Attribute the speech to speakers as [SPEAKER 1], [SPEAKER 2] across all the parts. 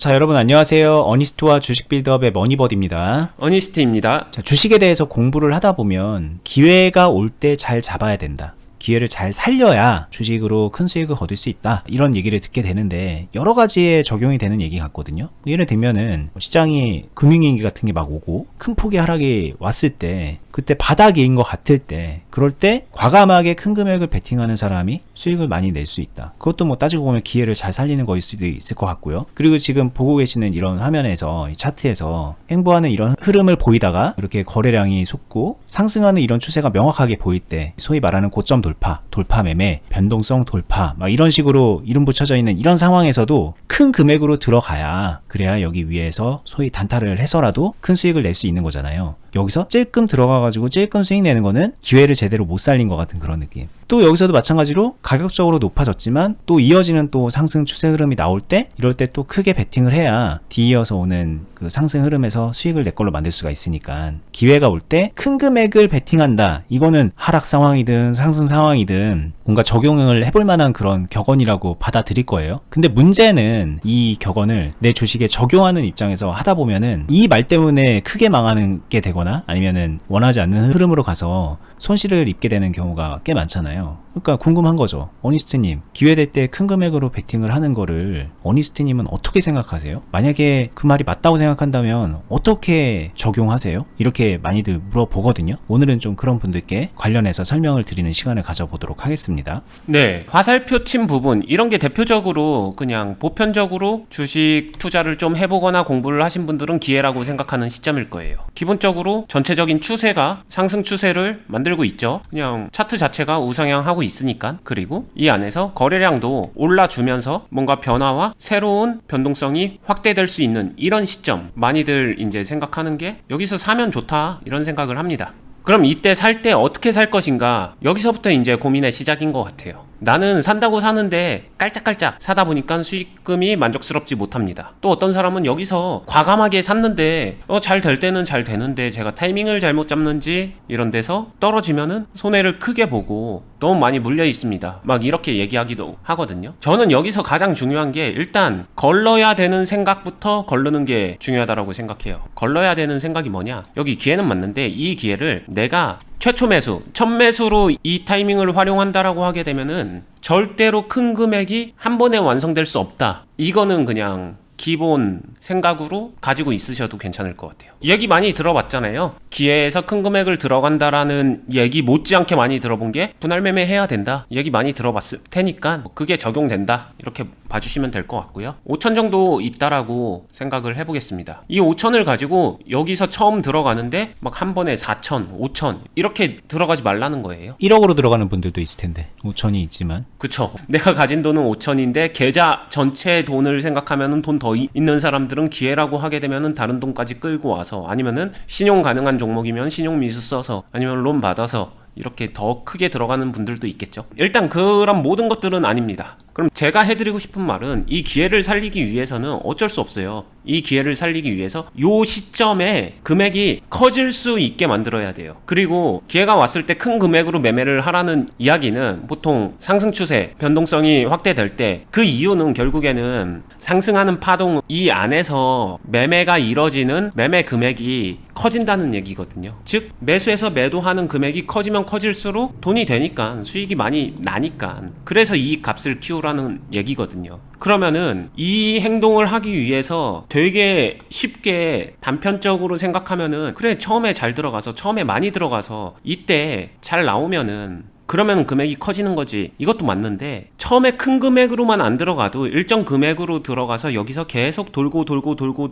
[SPEAKER 1] 자, 여러분 안녕하세요. 어니스트와 주식 빌드업의 머니버디입니다.
[SPEAKER 2] 어니스트입니다.
[SPEAKER 1] 자, 주식에 대해서 공부를 하다 보면 기회가 올 때 잘 잡아야 된다. 기회를 잘 살려야 주식으로 큰 수익을 거둘 수 있다. 이런 얘기를 듣게 되는데 여러 가지에 적용이 되는 얘기 같거든요. 예를 들면은 시장이 금융위기 같은 게 막 오고 큰 폭의 하락이 왔을 때 그때 바닥인 것 같을 때 그럴 때 과감하게 큰 금액을 베팅하는 사람이 수익을 많이 낼 수 있다. 그것도 뭐 따지고 보면 기회를 잘 살리는 거일 수도 있을 것 같고요. 그리고 지금 보고 계시는 이런 화면에서 이 차트에서 행보하는 이런 흐름을 보이다가 이렇게 거래량이 솟고 상승하는 이런 추세가 명확하게 보일 때 소위 말하는 고점 돌파 매매, 변동성 돌파 막 이런 식으로 이름 붙여져 있는 이런 상황에서도 큰 금액으로 들어가야 그래야 여기 위에서 소위 단타를 해서라도 큰 수익을 낼 수 있는 거잖아요. 여기서 찔끔 들어가가지고 찔끔 수익 내는 거는 기회를 제대로 못 살린 것 같은 그런 느낌. 또 여기서도 마찬가지로 가격적으로 높아졌지만 또 이어지는 또 상승 추세 흐름이 나올 때 이럴 때 또 크게 베팅을 해야 뒤이어서 오는 그 상승 흐름에서 수익을 내 걸로 만들 수가 있으니까 기회가 올 때 큰 금액을 베팅한다. 이거는 하락 상황이든 상승 상황이든 뭔가 적용을 해볼 만한 그런 격언이라고 받아들일 거예요. 근데 문제는 이 격언을 내 주식에 적용하는 입장에서 하다 보면은 이 말 때문에 크게 망하는 게 되거나 아니면은 원하지 않는 흐름으로 가서 손실을 입게 되는 경우가 꽤 많잖아요. 그러니까 궁금한 거죠. 어니스트님, 기회될 때 큰 금액으로 베팅을 하는 거를 어니스트님은 어떻게 생각하세요? 만약에 그 말이 맞다고 생각한다면 어떻게 적용하세요? 이렇게 많이들 물어보거든요. 오늘은 좀 그런 분들께 관련해서 설명을 드리는 시간을 가져보도록 하겠습니다.
[SPEAKER 2] 네, 화살표 친 부분 이런 게 대표적으로 그냥 보편적으로 주식 투자를 좀 해보거나 공부를 하신 분들은 기회라고 생각하는 시점일 거예요. 기본적으로 전체적인 추세가 상승 추세를 만들고 있죠. 그냥 차트 자체가 우상향하고 있으니까. 그리고 이 안에서 거래량도 올라주면서 뭔가 변화와 새로운 변동성이 확대될 수 있는 이런 시점, 많이들 이제 생각하는 게 여기서 사면 좋다 이런 생각을 합니다. 그럼 이때 살 때 어떻게 살 것인가, 여기서부터 이제 고민의 시작인 것 같아요. 나는 산다고 사는데 깔짝깔짝 사다 보니까 수익금이 만족스럽지 못합니다. 또 어떤 사람은 여기서 과감하게 샀는데 잘 될 때는 잘 되는데 제가 타이밍을 잘못 잡는지 이런 데서 떨어지면은 손해를 크게 보고 너무 많이 물려 있습니다. 막 이렇게 얘기하기도 하거든요. 저는 여기서 가장 중요한 게 일단 걸러야 되는 생각부터 걸르는 게 중요하다고 생각해요. 걸러야 되는 생각이 뭐냐, 여기 기회는 맞는데 이 기회를 내가 최초 매수, 첫 매수로 이 타이밍을 활용한다라고 하게 되면은 절대로 큰 금액이 한 번에 완성될 수 없다. 이거는 그냥 기본 생각으로 가지고 있으셔도 괜찮을 것 같아요. 얘기 많이 들어봤잖아요. 기회에서 큰 금액을 들어간다라는 얘기 못지않게 많이 들어본 게 분할 매매 해야 된다. 얘기 많이 들어봤을 테니까 그게 적용된다. 이렇게 봐주시면 될 것 같고요. 5천 정도 있다라고 생각을 해보겠습니다. 이 5천을 가지고 여기서 처음 들어가는데 막 한 번에 4천, 5천 이렇게 들어가지 말라는 거예요.
[SPEAKER 1] 1억으로 들어가는 분들도 있을 텐데 5천이 있지만
[SPEAKER 2] 그쵸. 내가 가진 돈은 5천인데 계좌 전체 돈을 생각하면은 돈 더 있는 사람들은 기회라고 하게 되면은 다른 돈까지 끌고 와서, 아니면은 신용 가능한 종목이면 신용 미수 써서, 아니면 론 받아서 이렇게 더 크게 들어가는 분들도 있겠죠. 일단 그런 모든 것들은 아닙니다. 그럼 제가 해드리고 싶은 말은 이 기회를 살리기 위해서는 어쩔 수 없어요. 이 기회를 살리기 위해서 요 시점에 금액이 커질 수 있게 만들어야 돼요. 그리고 기회가 왔을 때 큰 금액으로 매매를 하라는 이야기는 보통 상승 추세, 변동성이 확대될 때 그 이유는 결국에는 상승하는 파동 이 안에서 매매가 이뤄지는 매매 금액이 커진다는 얘기거든요. 즉 매수해서 매도하는 금액이 커지면 커질수록 돈이 되니까 수익이 많이 나니까, 그래서 이 값을 키우라는 얘기거든요. 그러면은 이 행동을 하기 위해서 되게 쉽게 단편적으로 생각하면은 그래, 처음에 잘 들어가서 처음에 많이 들어가서 이때 잘 나오면은 그러면 금액이 커지는 거지. 이것도 맞는데 처음에 큰 금액으로만 안 들어가도 일정 금액으로 들어가서 여기서 계속 돌고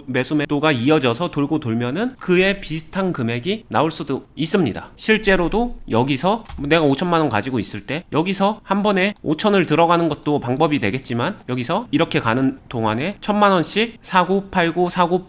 [SPEAKER 2] 매수 매도가 이어져서 돌고 돌면은 그에 비슷한 금액이 나올 수도 있습니다. 실제로도 여기서 내가 5천만 원 가지고 있을 때 여기서 한 번에 5천을 들어가는 것도 방법이 되겠지만, 여기서 이렇게 가는 동안에 1,000만 원씩 사고 팔고 사고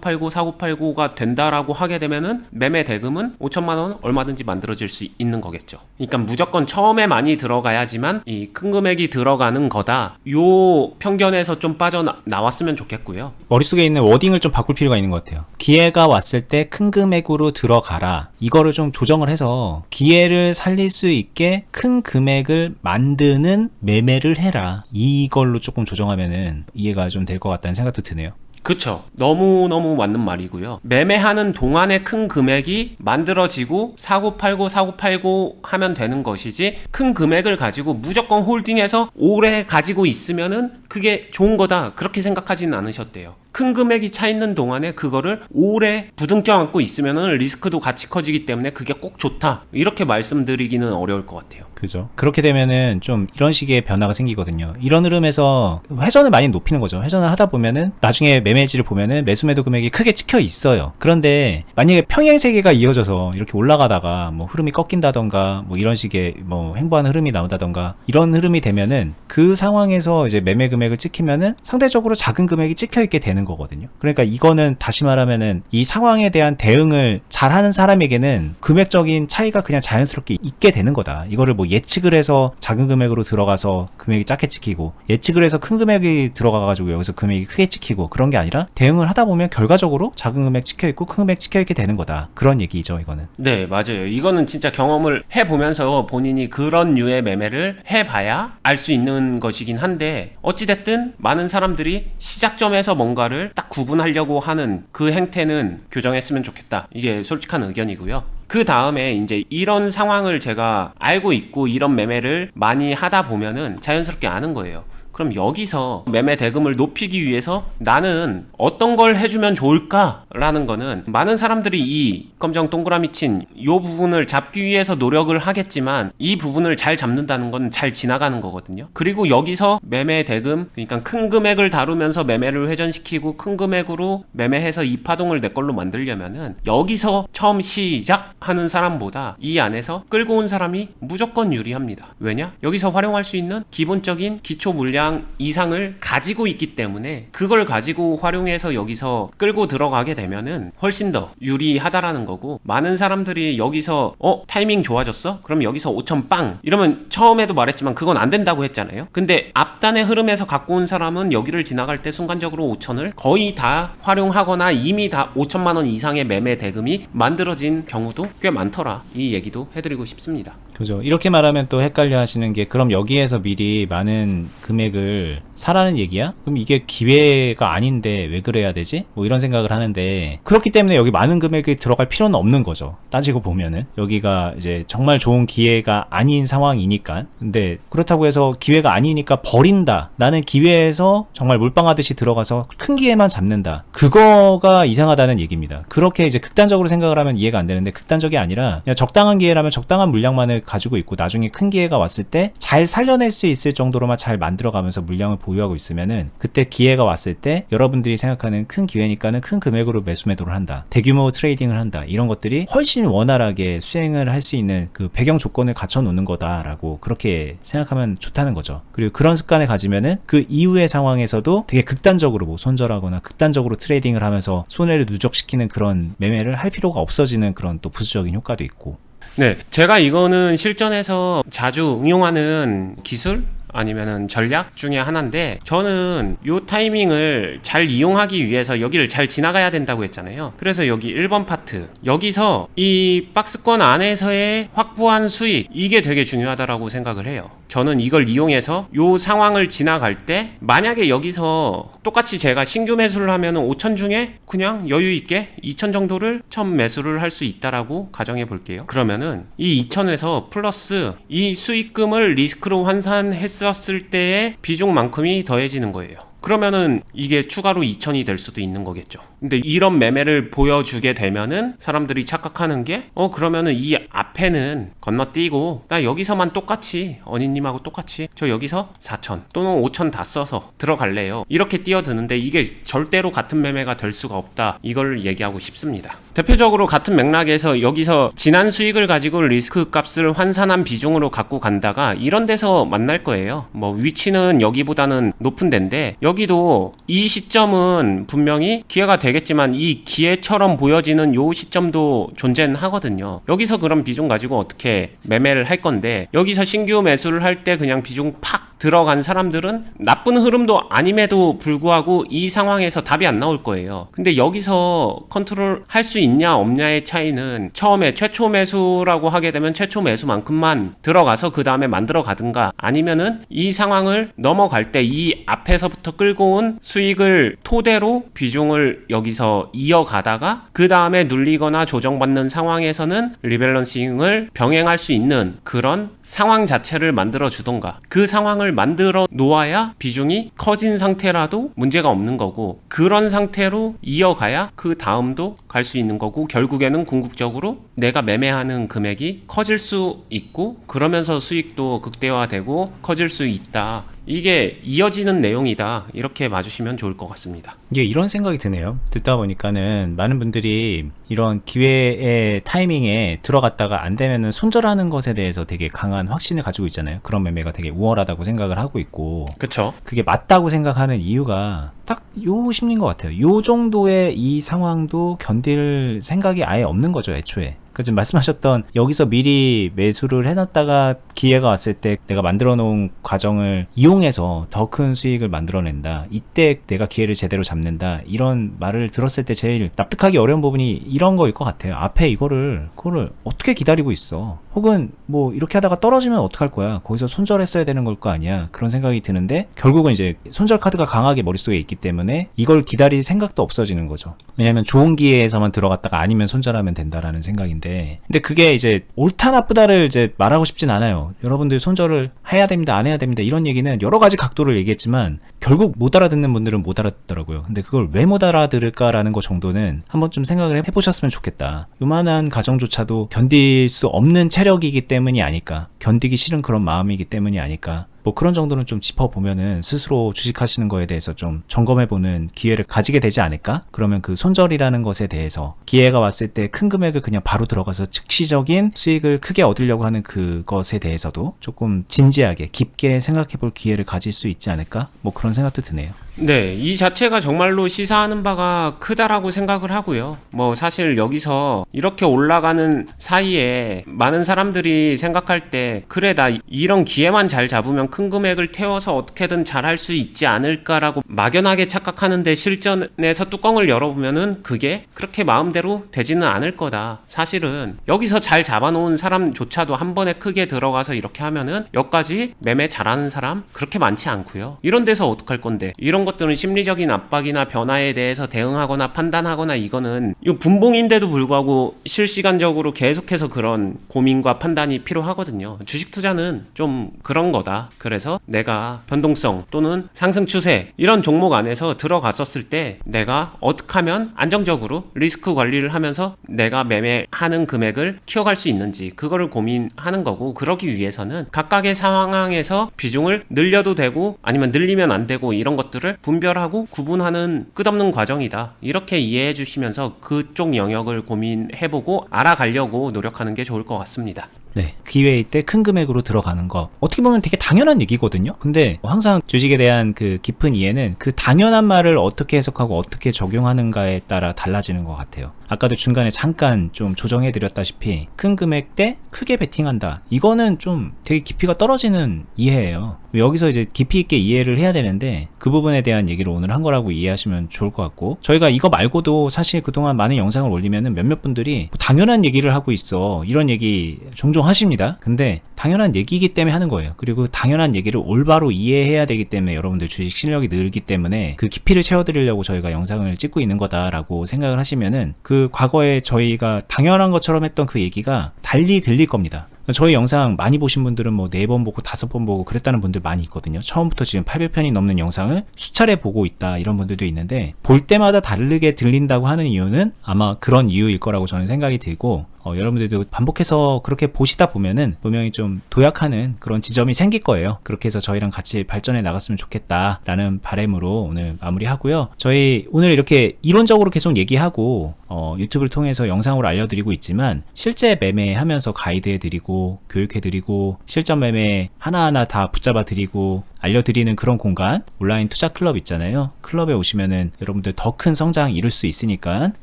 [SPEAKER 2] 팔고가 된다라고 하게 되면은 매매 대금은 5천만 원 얼마든지 만들어질 수 있는 거겠죠. 거겠죠. 그러니까 무조건 처음에 많이 들어가야지만 이 큰 금액이 들어가는 거다. 요 편견에서 좀 빠져나왔으면 좋겠고요.
[SPEAKER 1] 머릿속에 있는 워딩을 좀 바꿀 필요가 있는 것 같아요. 기회가 왔을 때 큰 금액으로 들어가라. 이거를 좀 조정을 해서 기회를 살릴 수 있게 큰 금액을 만드는 매매를 해라. 이걸로 조금 조정하면은 이해가 좀 될 것 같다는 생각도 드네요.
[SPEAKER 2] 그쵸. 너무너무 맞는 말이고요. 매매하는 동안에 큰 금액이 만들어지고 사고 팔고 하면 되는 것이지, 큰 금액을 가지고 무조건 홀딩해서 오래 가지고 있으면은 그게 좋은 거다, 그렇게 생각하지는 않으셨대요. 큰 금액이 차 있는 동안에 그거를 오래 부둥켜 안고 있으면은 리스크도 같이 커지기 때문에 그게 꼭 좋다, 이렇게 말씀드리기는 어려울 것 같아요.
[SPEAKER 1] 그죠. 그렇게 되면은 좀 이런 식의 변화가 생기거든요. 이런 흐름에서 회전을 많이 높이는 거죠. 회전을 하다 보면은 나중에 매매일지를 보면은 매수 매도 금액이 크게 찍혀 있어요. 그런데 만약에 평행세계가 이어져서 이렇게 올라가다가 뭐 흐름이 꺾인다던가 뭐 이런 식의 뭐 횡보하는 흐름이 나온다던가 이런 흐름이 되면은 그 상황에서 이제 매매 금액을 찍히면은 상대적으로 작은 금액이 찍혀 있게 되는 거거든요. 그러니까 이거는 다시 말하면은 이 상황에 대한 대응을 잘하는 사람에게는 금액적인 차이가 그냥 자연스럽게 있게 되는 거다. 이거를 뭐 예측을 해서 작은 금액으로 들어가서 금액이 작게 찍히고, 예측을 해서 큰 금액이 들어가가지고 여기서 금액이 크게 찍히고, 그런 게 아니라 대응을 하다 보면 결과적으로 작은 금액 찍혀있고 큰 금액 찍혀있게 되는 거다. 그런 얘기죠, 이거는.
[SPEAKER 2] 네, 맞아요. 이거는 진짜 경험을 해보면서 본인이 그런 류의 매매를 해봐야 알 수 있는 것이긴 한데, 어찌됐든 많은 사람들이 시작점에서 뭔가를 딱 구분하려고 하는 그 행태는 교정했으면 좋겠다. 이게 솔직한 의견이고요. 그 다음에 이제 이런 상황을 제가 알고 있고 이런 매매를 많이 하다 보면은 자연스럽게 아는 거예요. 그럼 여기서 매매 대금을 높이기 위해서 나는 어떤 걸 해주면 좋을까라는 거는, 많은 사람들이 이 검정 동그라미 친 이 부분을 잡기 위해서 노력을 하겠지만 이 부분을 잘 잡는다는 건 잘 지나가는 거거든요. 그리고 여기서 매매 대금, 그러니까 큰 금액을 다루면서 매매를 회전시키고 큰 금액으로 매매해서 이 파동을 내 걸로 만들려면은 여기서 처음 시작하는 사람보다 이 안에서 끌고 온 사람이 무조건 유리합니다. 왜냐? 여기서 활용할 수 있는 기본적인 기초 물량 이상을 가지고 있기 때문에 그걸 가지고 활용해서 여기서 끌고 들어가게 되면은 훨씬 더 유리하다라는 거고, 많은 사람들이 여기서 타이밍 좋아졌어? 그럼 여기서 5천 빵 이러면, 처음에도 말했지만 그건 안 된다고 했잖아요. 근데 앞단의 흐름에서 갖고 온 사람은 여기를 지나갈 때 순간적으로 5천을 거의 다 활용하거나 이미 다 5천만 원 이상의 매매 대금이 만들어진 경우도 꽤 많더라, 이 얘기도 해드리고 싶습니다.
[SPEAKER 1] 그죠. 이렇게 말하면 또 헷갈려 하시는 게, 그럼 여기에서 미리 많은 금액을 사라는 얘기야? 그럼 이게 기회가 아닌데 왜 그래야 되지? 뭐 이런 생각을 하는데, 그렇기 때문에 여기 많은 금액이 들어갈 필요는 없는 거죠. 따지고 보면은 여기가 이제 정말 좋은 기회가 아닌 상황이니까. 근데 그렇다고 해서 기회가 아니니까 버린다, 나는 기회에서 정말 몰빵하듯이 들어가서 큰 기회만 잡는다, 그거가 이상하다는 얘기입니다. 그렇게 이제 극단적으로 생각을 하면 이해가 안 되는데, 극단적이 아니라 그냥 적당한 기회라면 적당한 물량만을 가지고 있고 나중에 큰 기회가 왔을 때 잘 살려낼 수 있을 정도로만 잘 만들어가면서 물량을 보유하고 있으면은, 그때 기회가 왔을 때 여러분들이 생각하는 큰 기회니까는 큰 금액으로 매수 매도를 한다, 대규모 트레이딩을 한다, 이런 것들이 훨씬 원활하게 수행을 할 수 있는 그 배경 조건을 갖춰 놓는 거다라고 그렇게 생각하면 좋다는 거죠. 그리고 그런 습관을 가지면은 그 이후의 상황에서도 되게 극단적으로 뭐 손절하거나 극단적으로 트레이딩을 하면서 손해를 누적시키는 그런 매매를 할 필요가 없어지는 그런 또 부수적인 효과도 있고.
[SPEAKER 2] 네, 제가 이거는 실전에서 자주 응용하는 기술? 아니면은 전략 중에 하나인데, 저는 요 타이밍을 잘 이용하기 위해서 여기를 잘 지나가야 된다고 했잖아요. 그래서 여기 1번 파트, 여기서 이 박스권 안에서의 확보한 수익, 이게 되게 중요하다라고 생각을 해요. 저는 이걸 이용해서 요 상황을 지나갈 때, 만약에 여기서 똑같이 제가 신규 매수를 하면은 5천 중에 그냥 여유 있게 2천 정도를 처음 매수를 할 수 있다라고 가정해 볼게요. 그러면은 이 2천에서 플러스 이 수익금을 리스크로 환산했었을 때의 비중만큼이 더해지는 거예요. 그러면은 이게 추가로 2천이 될 수도 있는 거겠죠. 근데 이런 매매를 보여주게 되면은 사람들이 착각하는 게, 그러면은 이 앞에는 건너뛰고 나 여기서만 똑같이 언니님하고 똑같이 저 여기서 4천 또는 5천 다 써서 들어갈래요, 이렇게 뛰어드는데 이게 절대로 같은 매매가 될 수가 없다, 이걸 얘기하고 싶습니다. 대표적으로 같은 맥락에서 여기서 지난 수익을 가지고 리스크 값을 환산한 비중으로 갖고 간다가 이런 데서 만날 거예요. 뭐 위치는 여기보다는 높은 데인데 여기도 이 시점은 분명히 기회가 되겠지만 이 기회처럼 보여지는 요 시점도 존재는 하거든요. 여기서 그럼 비중 가지고 어떻게 매매를 할 건데, 여기서 신규 매수를 할 때 그냥 비중 팍 들어간 사람들은 나쁜 흐름도 아님에도 불구하고 이 상황에서 답이 안 나올 거예요. 근데 여기서 컨트롤 할 수 있냐 없냐의 차이는, 처음에 최초 매수라고 하게 되면 최초 매수만큼만 들어가서 그 다음에 만들어 가든가, 아니면은 이 상황을 넘어갈 때 이 앞에서부터 끌고 온 수익을 토대로 비중을 여기서 이어가다가 그 다음에 눌리거나 조정받는 상황에서는 리밸런싱을 병행할 수 있는 그런 상황 자체를 만들어 주던가, 그 상황을 만들어 놓아야 비중이 커진 상태라도 문제가 없는 거고, 그런 상태로 이어가야 그 다음도 갈 수 있는 거고, 결국에는 궁극적으로 내가 매매하는 금액이 커질 수 있고 그러면서 수익도 극대화되고 커질 수 있다. 이게 이어지는 내용이다. 이렇게 봐주시면 좋을 것 같습니다.
[SPEAKER 1] 이게 이런 생각이 드네요. 듣다 보니까는 많은 분들이 이런 기회의 타이밍에 들어갔다가 안 되면은 손절하는 것에 대해서 되게 강한 확신을 가지고 있잖아요. 그런 매매가 되게 우월하다고 생각을 하고 있고,
[SPEAKER 2] 그쵸?
[SPEAKER 1] 그게 맞다고 생각하는 이유가 딱 요 심리인 것 같아요. 요 정도의 이 상황도 견딜 생각이 아예 없는 거죠, 애초에. 그 지금 말씀하셨던, 여기서 미리 매수를 해놨다가 기회가 왔을 때 내가 만들어 놓은 과정을 이용해서 더 큰 수익을 만들어낸다, 이때 내가 기회를 제대로 잡는다, 이런 말을 들었을 때 제일 납득하기 어려운 부분이 이런 거일 것 같아요. 앞에 그거를 어떻게 기다리고 있어, 혹은 뭐 이렇게 하다가 떨어지면 어떡할 거야, 거기서 손절했어야 되는 걸 거 아니야, 그런 생각이 드는데, 결국은 이제 손절 카드가 강하게 머릿속에 있기 때문에 이걸 기다릴 생각도 없어지는 거죠. 왜냐면 좋은 기회에서만 들어갔다가 아니면 손절하면 된다라는 생각인데, 근데 그게 이제 옳다 나쁘다를 이제 말하고 싶진 않아요. 여러분들 손절을 해야 됩니다, 안 해야 됩니다, 이런 얘기는 여러 가지 각도를 얘기했지만 결국 못 알아듣는 분들은 못 알아듣더라고요. 근데 그걸 왜 못 알아들을까라는 거 정도는 한번 좀 생각을 해보셨으면 좋겠다. 요만한 가정조차도 견딜 수 없는 체력이기 때문이 아닐까, 견디기 싫은 그런 마음이기 때문이 아닐까, 뭐 그런 정도는 좀 짚어보면은 스스로 주식하시는 거에 대해서 좀 점검해보는 기회를 가지게 되지 않을까? 그러면 그 손절이라는 것에 대해서 기회가 왔을 때 큰 금액을 그냥 바로 들어가서 즉시적인 수익을 크게 얻으려고 하는 그것에 대해서도 조금 진지하게 깊게 생각해볼 기회를 가질 수 있지 않을까? 뭐 그런 생각도 드네요.
[SPEAKER 2] 네, 이 자체가 정말로 시사하는 바가 크다라고 생각을 하고요. 뭐 사실 여기서 이렇게 올라가는 사이에 많은 사람들이 생각할 때, 그래 나 이런 기회만 잘 잡으면 큰 금액을 태워서 어떻게든 잘할 수 있지 않을까라고 막연하게 착각하는데, 실전에서 뚜껑을 열어보면은 그게 그렇게 마음대로 되지는 않을 거다. 사실은 여기서 잘 잡아놓은 사람조차도 한 번에 크게 들어가서 이렇게 하면은 여기까지 매매 잘하는 사람 그렇게 많지 않고요. 이런 데서 어떡할 건데, 이런 것들은 심리적인 압박이나 변화에 대해서 대응하거나 판단하거나, 이거는 이 분봉인데도 불구하고 실시간적으로 계속해서 그런 고민과 판단이 필요하거든요. 주식 투자는 좀 그런 거다. 그래서 내가 변동성 또는 상승 추세 이런 종목 안에서 들어갔었을 때 내가 어떻게 하면 안정적으로 리스크 관리를 하면서 내가 매매하는 금액을 키워갈 수 있는지, 그거를 고민하는 거고, 그러기 위해서는 각각의 상황에서 비중을 늘려도 되고 아니면 늘리면 안 되고, 이런 것들을 분별하고 구분하는 끝없는 과정이다. 이렇게 이해해 주시면서 그쪽 영역을 고민해보고 알아가려고 노력하는 게 좋을 것 같습니다.
[SPEAKER 1] 네, 기회일 때 큰 금액으로 들어가는 거, 어떻게 보면 되게 당연한 얘기거든요. 근데 항상 주식에 대한 그 깊은 이해는 그 당연한 말을 어떻게 해석하고 어떻게 적용하는가에 따라 달라지는 것 같아요. 아까도 중간에 잠깐 좀 조정해 드렸다시피 큰 금액 때 크게 베팅한다, 이거는 좀 되게 깊이가 떨어지는 이해예요. 여기서 이제 깊이 있게 이해를 해야 되는데, 그 부분에 대한 얘기를 오늘 한 거라고 이해하시면 좋을 것 같고, 저희가 이거 말고도 사실 그동안 많은 영상을 올리면은 몇몇 분들이 뭐 당연한 얘기를 하고 있어, 이런 얘기 종종 하십니다. 근데 당연한 얘기이기 때문에 하는 거예요. 그리고 당연한 얘기를 올바로 이해해야 되기 때문에 여러분들 주식 실력이 늘기 때문에 그 깊이를 채워드리려고 저희가 영상을 찍고 있는 거다라고 생각을 하시면은, 그 과거에 저희가 당연한 것처럼 했던 그 얘기가 달리 들릴 겁니다. 저희 영상 많이 보신 분들은 뭐 4번 보고 5번 보고 그랬다는 분들 많이 있거든요. 처음부터 지금 800편이 넘는 영상을 수차례 보고 있다, 이런 분들도 있는데, 볼 때마다 다르게 들린다고 하는 이유는 아마 그런 이유일 거라고 저는 생각이 들고, 여러분들도 반복해서 그렇게 보시다 보면은 분명히 좀 도약하는 그런 지점이 생길 거예요. 그렇게 해서 저희랑 같이 발전해 나갔으면 좋겠다라는 바람으로 오늘 마무리하고요. 저희 오늘 이렇게 이론적으로 계속 얘기하고 유튜브를 통해서 영상으로 알려드리고 있지만 실제 매매하면서 가이드해드리고 교육해드리고 실전 매매 하나하나 다 붙잡아드리고 알려드리는 그런 공간 온라인 투자 클럽 있잖아요. 클럽에 오시면은 여러분들 더 큰 성장 이룰 수 있으니까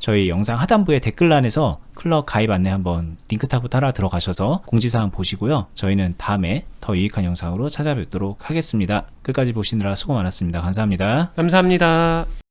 [SPEAKER 1] 저희 영상 하단부에 댓글란에서 클럽 가입 안내 한번 링크 타고 따라 들어가셔서 공지사항 보시고요. 저희는 다음에 더 유익한 영상으로 찾아뵙도록 하겠습니다. 끝까지 보시느라 수고 많았습니다. 감사합니다.
[SPEAKER 2] 감사합니다.